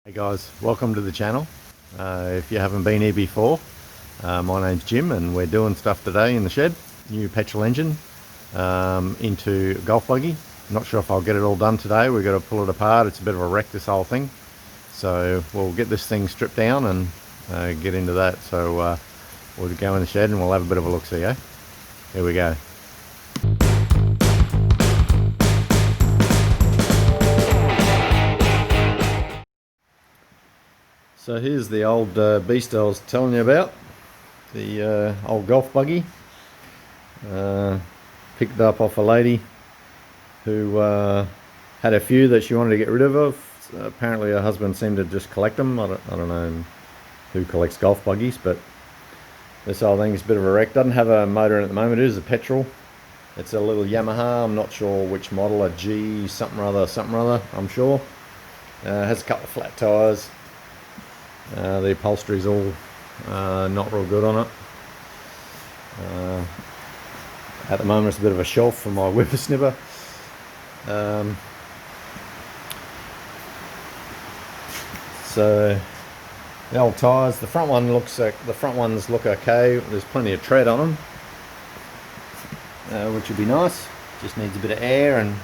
Hey guys, welcome to the channel. If you haven't been here before, my name's Jim and we're doing stuff today in the shed. New petrol engine into golf buggy. Not sure if I'll get it all done today. We've got to pull it apart. It's a bit of a wreck, this whole thing. So we'll get this thing stripped down and get into that. So we'll go in the shed and we'll have a bit of a look-see, eh? Here we go. So here's the old beast I was telling you about, the old golf buggy. Picked it up off a lady who had a few that she wanted to get rid of. Apparently her husband seemed to just collect them. I don't know who collects golf buggies, but this whole thing is a bit of a wreck. Doesn't have a motor in at the moment. It is a petrol. It's a little Yamaha. I'm not sure which model, a G something or other, I'm sure. Has a couple of flat tyres. The upholstery's all not real good on it. At the moment it's a bit of a shelf for my whippersnipper. So the old tyres, the front ones look okay. There's plenty of tread on them, which would be nice. Just needs a bit of air and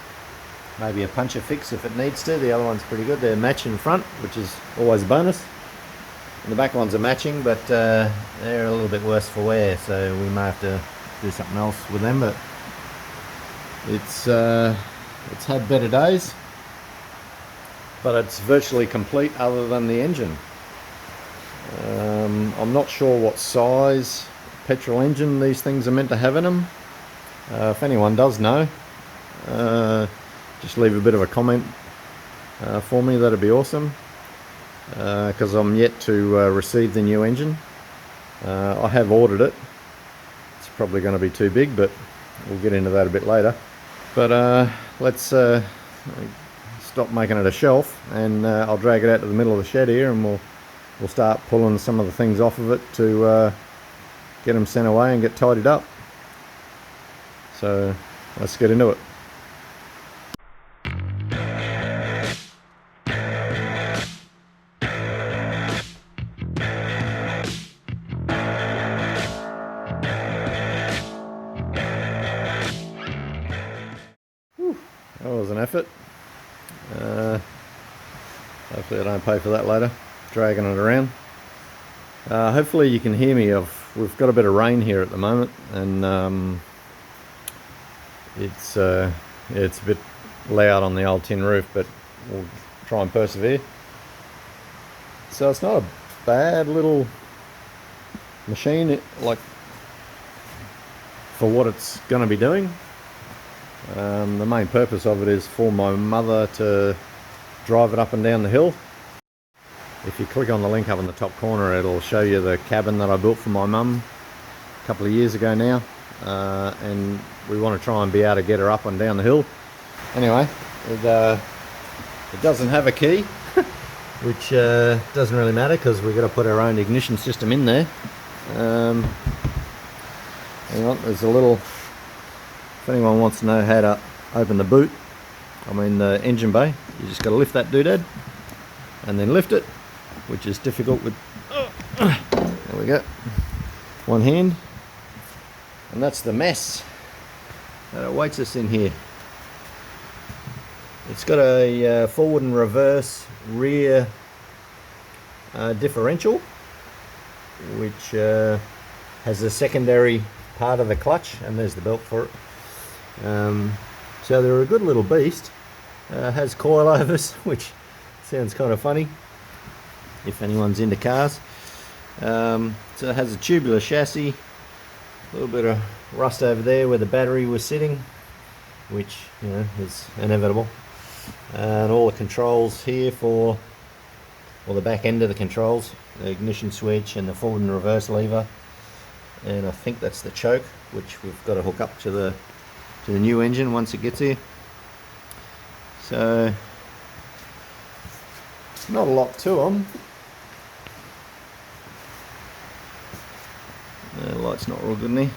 maybe a puncture fix if it needs to. The other one's pretty good. They're matching front, which is always a bonus. And the back ones are matching, but they're a little bit worse for wear, so we may have to do something else with them. But it's had better days, but it's virtually complete other than the engine. I'm not sure what size petrol engine these things are meant to have in them. If anyone does know, just leave a bit of a comment for me. That'd be awesome. Because I'm yet to receive the new engine. I have ordered it. It's probably going to be too big, but we'll get into that a bit later. But let's stop making it a shelf, and I'll drag it out to the middle of the shed here, and we'll start pulling some of the things off of it to get them sent away and get tidied up. So let's get into it. That was an effort. Hopefully I don't pay for that later, dragging it around. Hopefully you can hear me. We've got a bit of rain here at the moment, and it's a bit loud on the old tin roof, but we'll try and persevere. So it's not a bad little machine, like, for what it's going to be doing. The main purpose of it is for my mother to drive it up and down the hill. If you click on the link up in the top corner, it'll show you the cabin that I built for my mum a couple of years ago now, and we want to try and be able to get her up and down the hill. Anyway, it doesn't have a key, which doesn't really matter because we've got to put our own ignition system in there. Hang on, there's a little... If anyone wants to know how to open the boot, the engine bay, you just got to lift that doodad and then lift it, which is difficult with, there we go, one hand, and that's the mess that awaits us in here. It's got a forward and reverse rear differential, which has a secondary part of the clutch, and there's the belt for it. So they're a good little beast. Has coilovers, which sounds kind of funny if anyone's into cars. So it has a tubular chassis, a little bit of rust over there where the battery was sitting, which is inevitable, and all the controls here for the back end of the controls, the ignition switch and the forward and reverse lever, and I think that's the choke, which we've got to hook up to the new engine once it gets here. So not a lot to them. The light's not real good in there.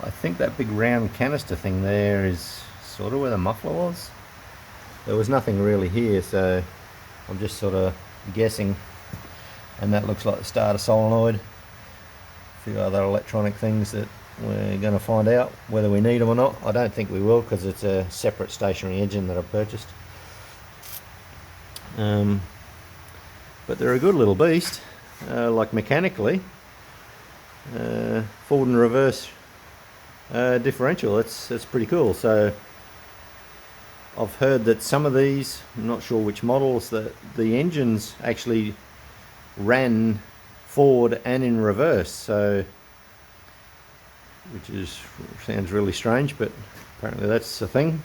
I think that big round canister thing there is sort of where the muffler was. there was nothing really here, so I'm just sort of guessing. And that looks like the starter solenoid. A few other electronic things that we're going to find out whether we need them or not. I don't think we will, because it's a separate stationary engine that I've purchased. But they're a good little beast, like mechanically. Forward and reverse differential, that's pretty cool. So I've heard that some of these, I'm not sure which models, that the engines actually ran forward and in reverse, so which sounds really strange, but apparently that's a thing.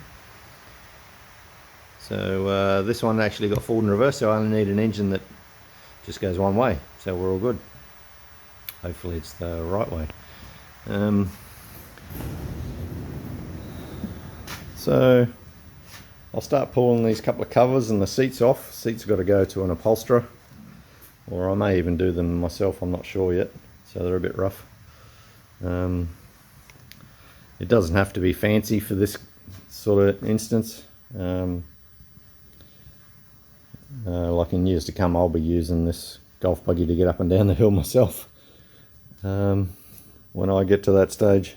So this one actually got forward and reverse, so I only need an engine that just goes one way, so we're all good. Hopefully it's the right way. So I'll start pulling these couple of covers and the seats off. Seats have got to go to an upholsterer, or I may even do them myself, I'm not sure yet, so they're a bit rough. It doesn't have to be fancy for this sort of instance. Like in years to come, I'll be using this golf buggy to get up and down the hill myself, when I get to that stage.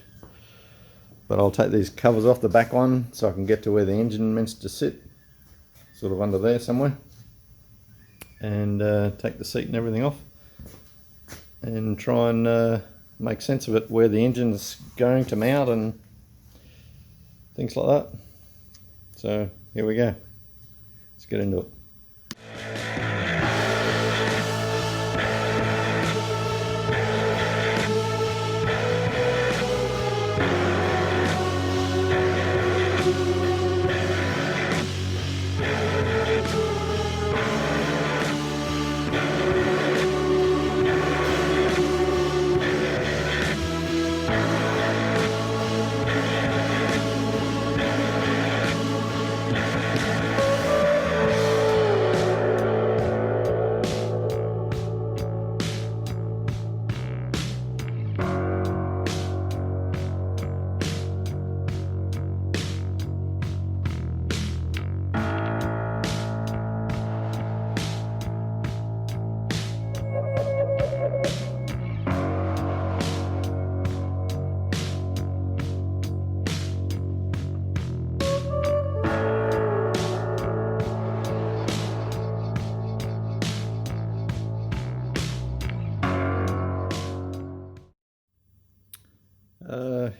But I'll take these covers off the back one so I can get to where the engine meant to sit, sort of under there somewhere, and take the seat and everything off, and try and make sense of it, where the engine's going to mount and things like that. So here we go, let's get into it.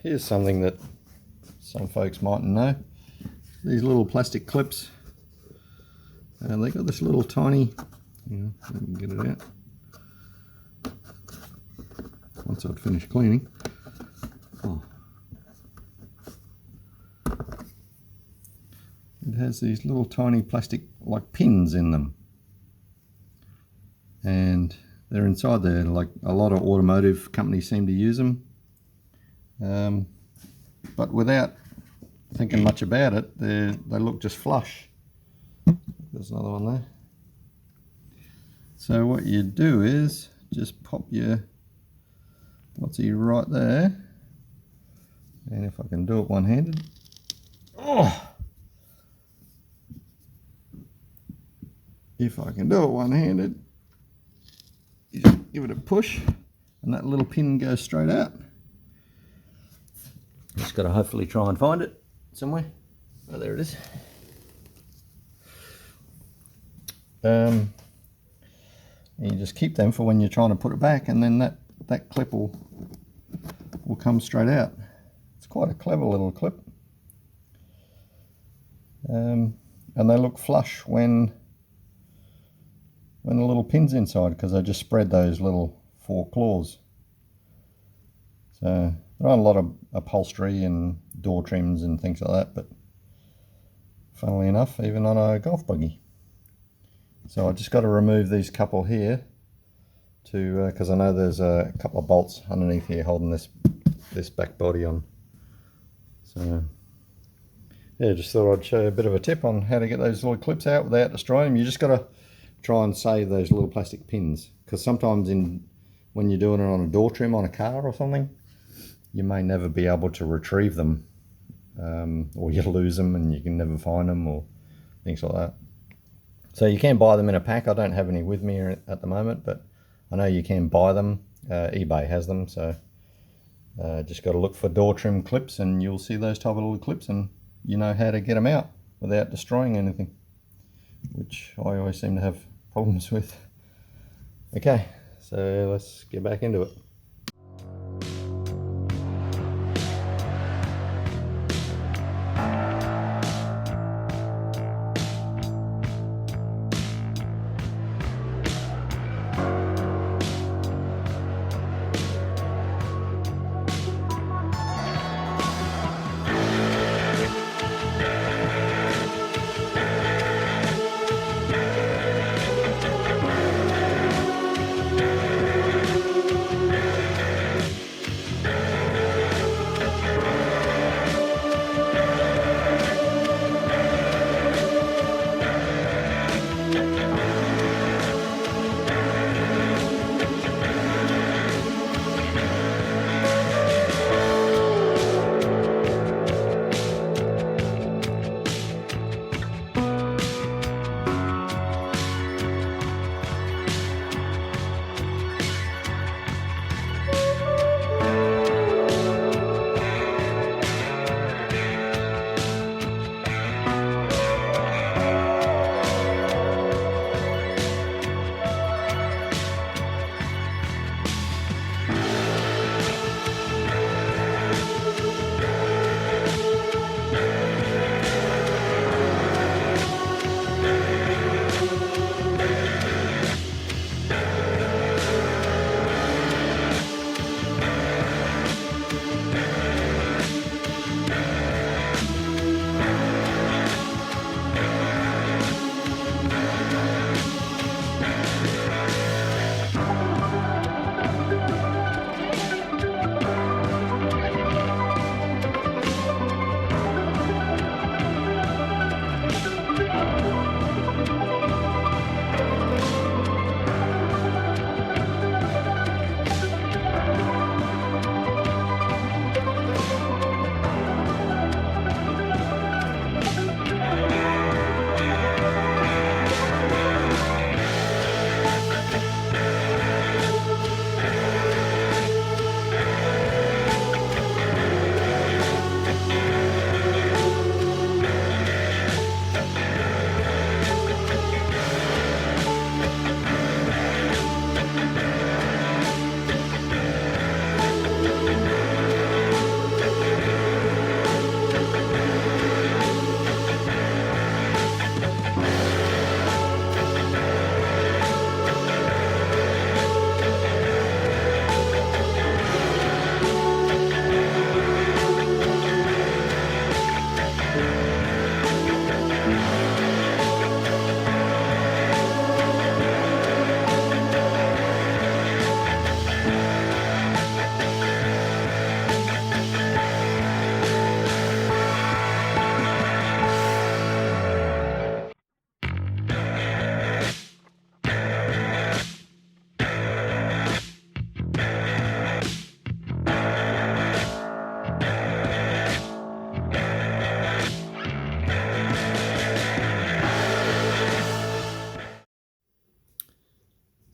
Here's something that some folks mightn't know. These little plastic clips, they got this little tiny, let me get it out once I've finished cleaning. It has these little tiny plastic like pins in them, and they're inside there, like a lot of automotive companies seem to use them. But without thinking much about it, they look just flush. There's another one there. So what you do is just pop your what's-he right there, and if I can do it one-handed, if I can do it one-handed, you just give it a push, and that little pin goes straight out. Just got to hopefully try and find it somewhere. Oh, there it is. And you just keep them for when you're trying to put it back, and then that clip will come straight out. It's quite a clever little clip. And they look flush when the little pin's inside, because I just spread those little 4 claws. So there are a lot of upholstery and door trims and things like that, but funnily enough, even on a golf buggy. So I just got to remove these couple here to because I know there's a couple of bolts underneath here holding this back body on. So yeah, just thought I'd show you a bit of a tip on how to get those little clips out without destroying them. You just got to try and save those little plastic pins, because sometimes when you're doing it on a door trim on a car or something, you may never be able to retrieve them, or you lose them and you can never find them, or things like that. So you can buy them in a pack. I don't have any with me at the moment, but I know you can buy them. eBay has them, so just got to look for door trim clips and you'll see those type of little clips, and you know how to get them out without destroying anything, which I always seem to have problems with. Okay, so let's get back into it.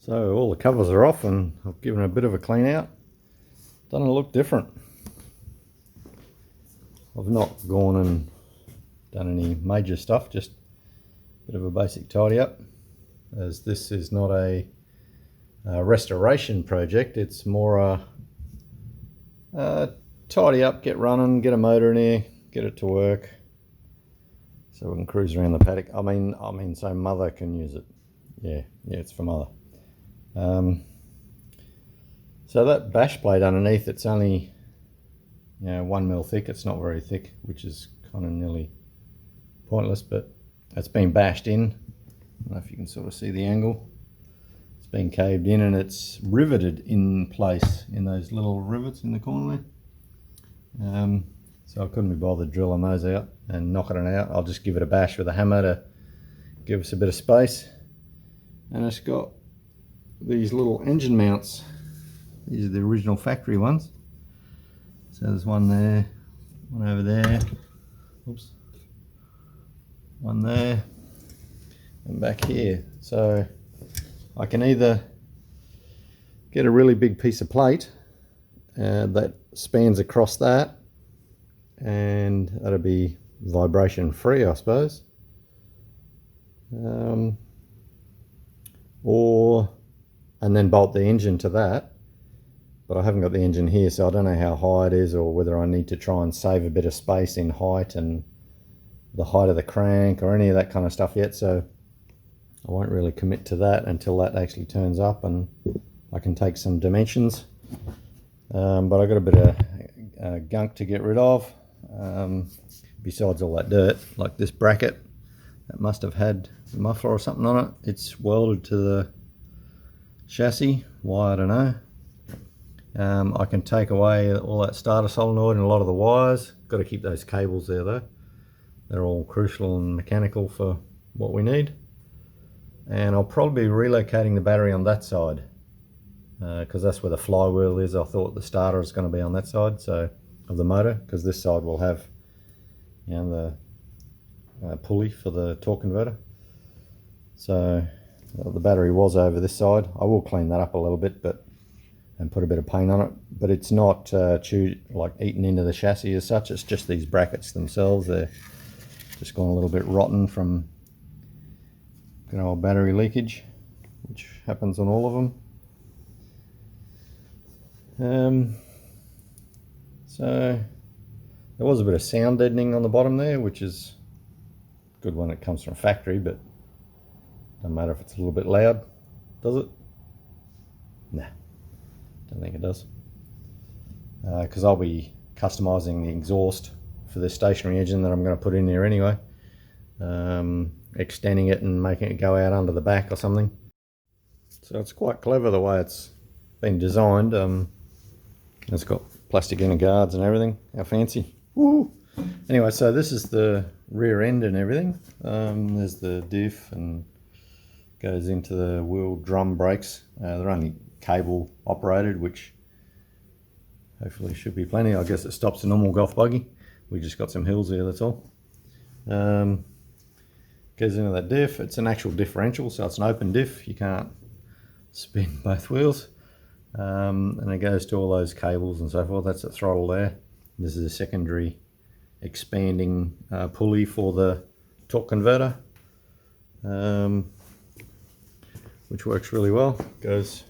So all the covers are off and I've given it a bit of a clean out. Doesn't it look different? I've not gone and done any major stuff, just a bit of a basic tidy up, as this is not a restoration project. It's more a tidy up, get running, get a motor in here, get it to work so we can cruise around the paddock. I mean so mother can use it. Yeah, it's for mother. So that bash plate underneath, it's only 1 mil thick. It's not very thick, which is kind of nearly pointless, but it's been bashed in. I don't know if you can sort of see the angle. It's been caved in and it's riveted in place in those little rivets in the corner there. So I couldn't be bothered drilling those out and knocking it out. I'll just give it a bash with a hammer to give us a bit of space. And it's got these little engine mounts. These are the original factory ones. So there's one there, one over there, oops, one there, and back here. So I can either get a really big piece of plate that spans across that, and that'll be vibration free, I suppose, and then bolt the engine to that. But I haven't got the engine here, so I don't know how high it is, or whether I need to try and save a bit of space in height and the height of the crank or any of that kind of stuff yet. So I won't really commit to that until that actually turns up and I can take some dimensions. But I've got a bit of gunk to get rid of, besides all that dirt, like this bracket that must have had a muffler or something on it. It's welded to the chassis. Why, I don't know. I can take away all that starter solenoid and a lot of the wires. Got to keep those cables there though. They're all crucial and mechanical for what we need. And I'll probably be relocating the battery on that side, because that's where the flywheel is. I thought the starter is going to be on that side, so of the motor, because this side will have, you know, the pulley for the torque converter. So the battery was over this side. I will clean that up a little bit, and put a bit of paint on it, but it's not chewed, like eaten into the chassis as such. It's just these brackets themselves. They're just gone a little bit rotten from good old battery leakage, which happens on all of them. So there was a bit of sound deadening on the bottom there, which is good when it comes from factory, but doesn't matter if it's a little bit loud, does it? Nah, don't think it does. Because I'll be customizing the exhaust for this stationary engine that I'm going to put in there anyway, extending it and making it go out under the back or something. So it's quite clever the way it's been designed. It's got plastic inner guards and everything. How fancy. Woo! Anyway, so this is the rear end and everything. There's the diff and goes into the wheel drum brakes. They're only cable operated, which hopefully should be plenty. I guess it stops a normal golf buggy. We just got some hills here, that's all. Goes into that diff. It's an actual differential, so it's an open diff. You can't spin both wheels. And it goes to all those cables and so forth. That's the throttle there. This is a secondary expanding pulley for the torque converter, which works really well. Goes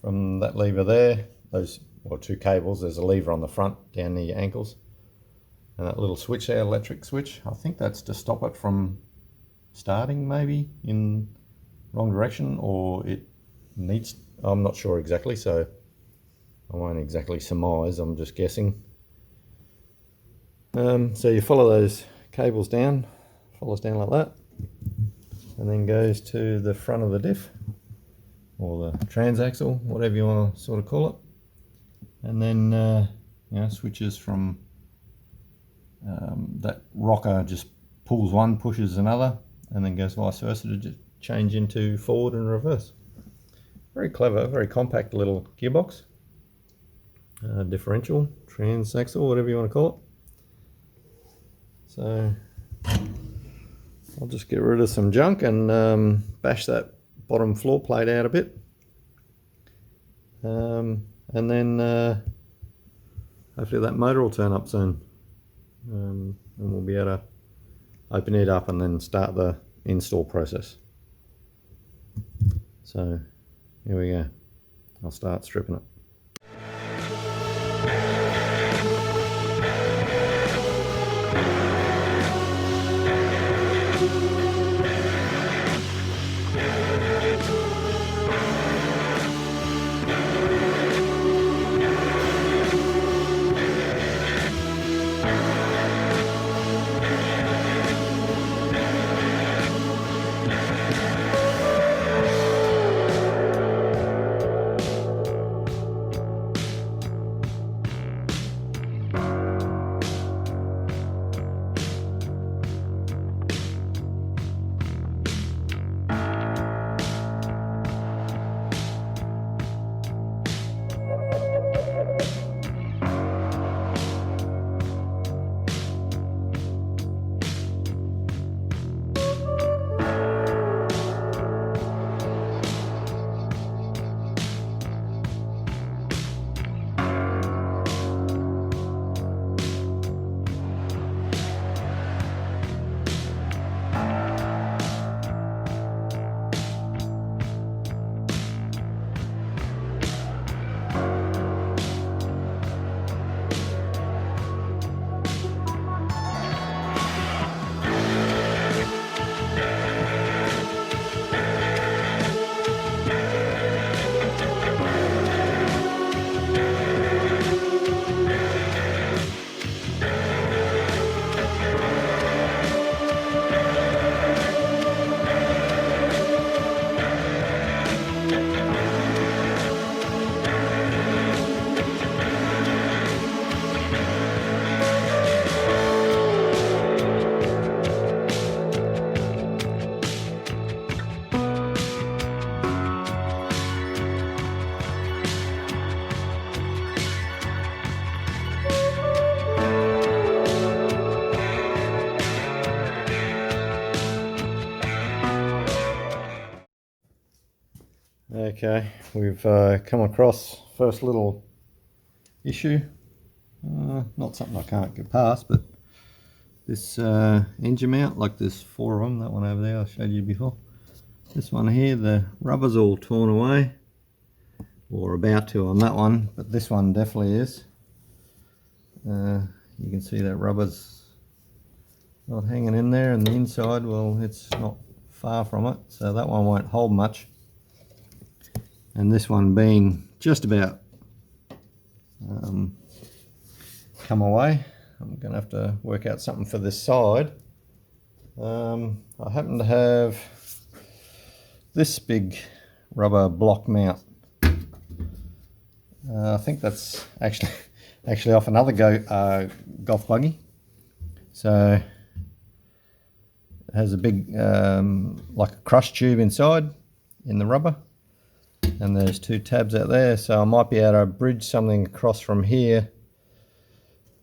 from that lever there, those two cables. There's a lever on the front down near your ankles, and that little switch there, electric switch, I think that's to stop it from starting maybe in wrong direction, or it needs, I'm not sure exactly, so I won't exactly surmise, I'm just guessing. So you follow those cables down, follows down like that, and then goes to the front of the diff, or the transaxle, whatever you want to sort of call it, and then you know, switches from that rocker, just pulls one, pushes another, and then goes vice versa to just change into forward and reverse. Very clever, very compact little gearbox, differential, transaxle, whatever you want to call it. So I'll just get rid of some junk and bash that bottom floor plate out a bit, and then hopefully that motor will turn up soon, and we'll be able to open it up and then start the install process. So here we go. I'll start stripping it. Okay, we've come across first little issue. Not something I can't get past, but this engine mount, like there's 4 of them, that one over there I showed you before. This one here, the rubber's all torn away, or about to on that one, but this one definitely is. You can see that rubber's not hanging in there, and the inside, well, it's not far from it, so that one won't hold much. And this one being just about come away, I'm going to have to work out something for this side. I happen to have this big rubber block mount. I think that's actually off another golf buggy. So it has a big like a crush tube inside in the rubber, and there's 2 tabs out there, so I might be able to bridge something across from here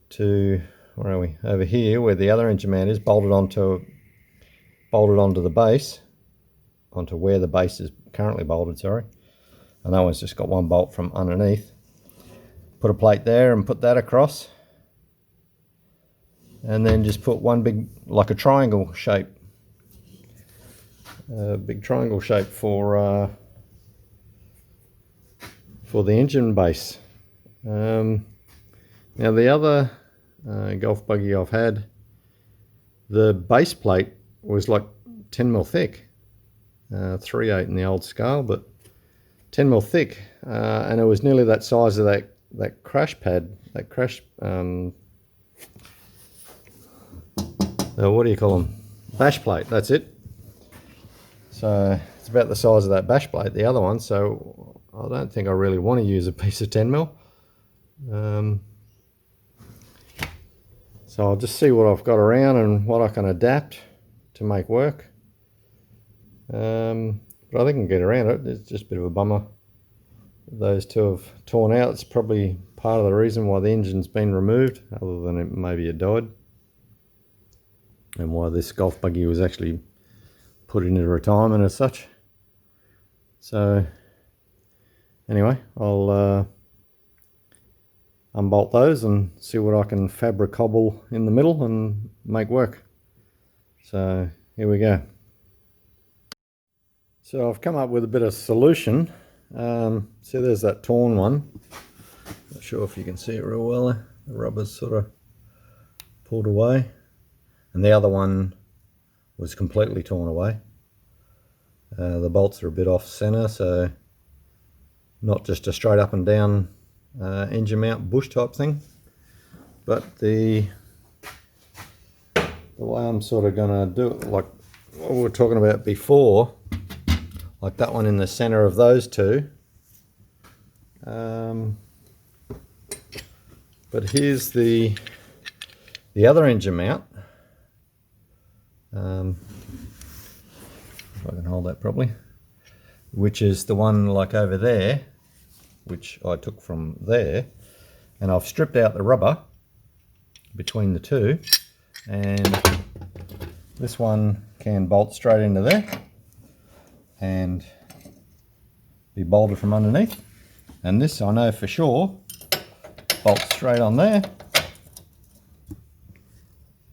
to, where are we, over here where the other engine mount is, bolted onto the base, onto where the base is currently bolted, sorry. And that one's just got 1 bolt from underneath. Put a plate there and put that across, and then just put one big, like a triangle shape, big triangle shape for the engine base. Now the other golf buggy I've had, the base plate was like 10mm thick, 3/8 in the old scale, but 10mm thick, and it was nearly that size of that crash pad, that crash, what do you call them? Bash plate, that's it. So it's about the size of that bash plate, the other one, so I don't think I really want to use a piece of 10mm. So I'll just see what I've got around and what I can adapt to make work. But I think I can get around it. It's just a bit of a bummer. Those 2 have torn out. It's probably part of the reason why the engine's been removed, other than maybe it died, and why this golf buggy was actually put into retirement as such. So anyway, I'll unbolt those and see what I can fabric cobble in the middle and make work. So here we go. So I've come up with a bit of solution. See, there's that torn one. Not sure if you can see it real well. The rubber's sort of pulled away, and the other one was completely torn away. The bolts are a bit off center, so not just a straight up and down engine mount bush type thing, but the way I'm sort of going to do it, like what we were talking about before, like that one in the center of those 2. But here's the other engine mount. If I can hold that properly, which is the one like over there, which I took from there, and I've stripped out the rubber between the 2, and this one can bolt straight into there and be bolted from underneath, and this I know for sure bolts straight on there,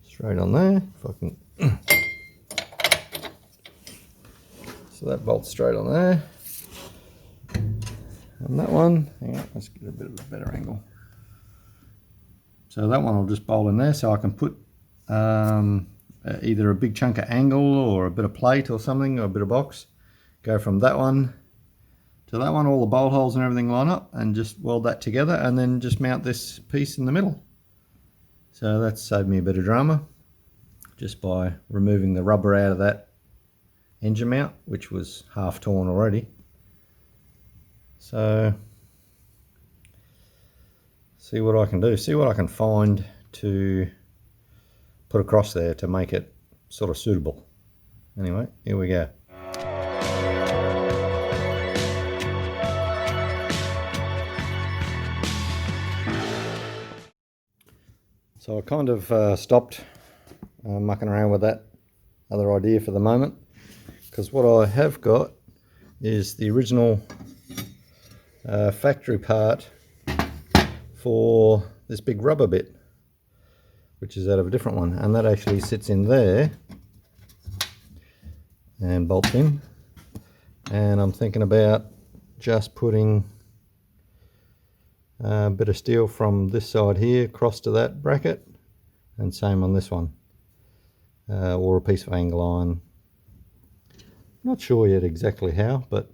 if I can. So that bolts straight on there, and that one, hang on, let's get a bit of a better angle. So that one will just bolt in there, so I can put either a big chunk of angle or a bit of plate or something, or a bit of box, go from that one to that one, all the bolt holes and everything line up, and just weld that together, and then just mount this piece in the middle. So that's saved me a bit of drama, just by removing the rubber out of that engine mount, which was half torn already. So see what I can do, see what I can find to put across there to make it sort of suitable. Anyway, here we go. So I kind of stopped mucking around with that other idea for the moment, because what I have got is the original factory part for this big rubber bit, which is out of a different one, and that actually sits in there and bolts in. And I'm thinking about just putting a bit of steel from this side here across to that bracket, and same on this one, or a piece of angle iron. Not sure yet exactly how, but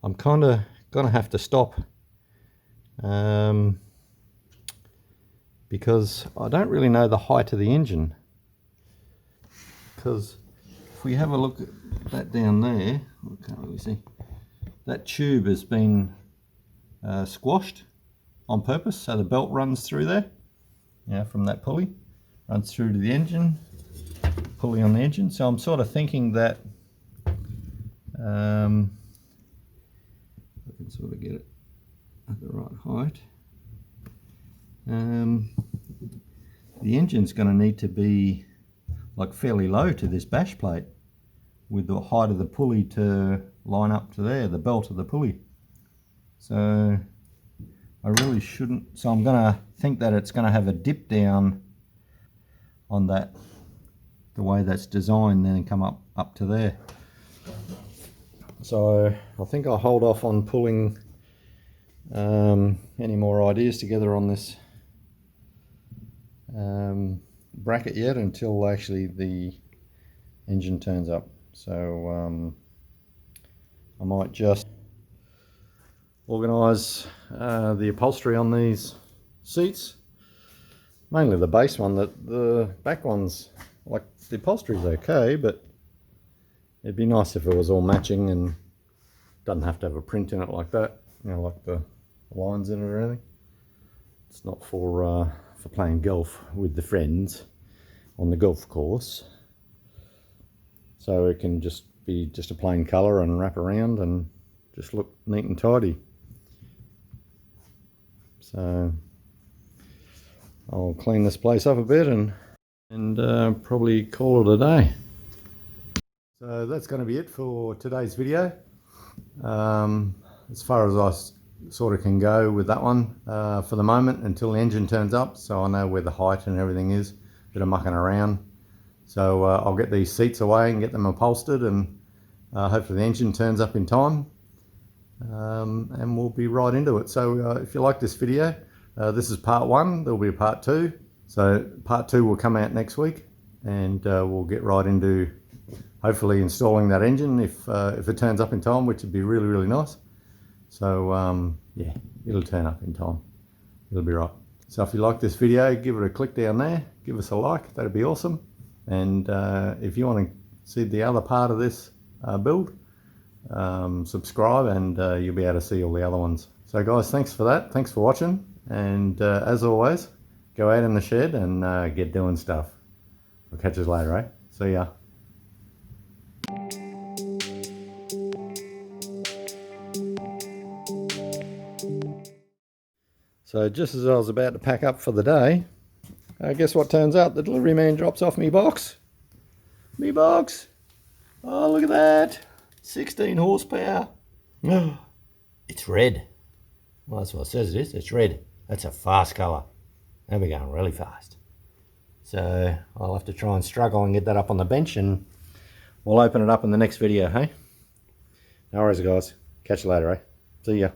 I'm kind of gonna have to stop because I don't really know the height of the engine. Because if we have a look at that down there, we can't really see, that tube has been squashed on purpose, so the belt runs through there, from that pulley, runs through to the engine, pulley on the engine. So I'm sort of thinking that I can sort of get it at the right height. The engine's going to need to be like fairly low to this bash plate, with the height of the pulley to line up to there, the belt of the pulley. So I really shouldn't, so I'm going to think that it's going to have a dip down on that, the way that's designed, then come up to there. So I think I'll hold off on pulling any more ideas together on this bracket yet, until actually the engine turns up. So I might just organise the upholstery on these seats, mainly the base one. That the back ones, like, the upholstery's okay, but it'd be nice if it was all matching and doesn't have to have a print in it like that, like the lines in it or anything. It's not for playing golf with the friends on the golf course. So it can just be just a plain colour and wrap around and just look neat and tidy. So I'll clean this place up a bit and probably call it a day. So that's going to be it for today's video. As far as I sort of can go with that one for the moment, until the engine turns up, so I know where the height and everything is. Bit of mucking around. So I'll get these seats away and get them upholstered, and hopefully the engine turns up in time, and we'll be right into it. So if you like this video, this is part one. There'll be a part two. So part two will come out next week, and we'll get right into hopefully installing that engine if it turns up in time, which would be really, really nice. So yeah, it'll turn up in time. It'll be right. So if you like this video, give it a click down there, give us a like, that'd be awesome. And if you want to see the other part of this build, subscribe, and you'll be able to see all the other ones. So guys, thanks for that. Thanks for watching. And as always, go out in the shed and get doing stuff. I'll catch you later, eh? See ya. So just as I was about to pack up for the day, guess what turns out? The delivery man drops off me box. Me box! Oh, look at that! 16 horsepower. It's red. Well, that's what it says it is. It's red. That's a fast colour. And we're going really fast. So I'll have to try and struggle and get that up on the bench, and we'll open it up in the next video, hey? No worries, guys. Catch you later, eh? See ya.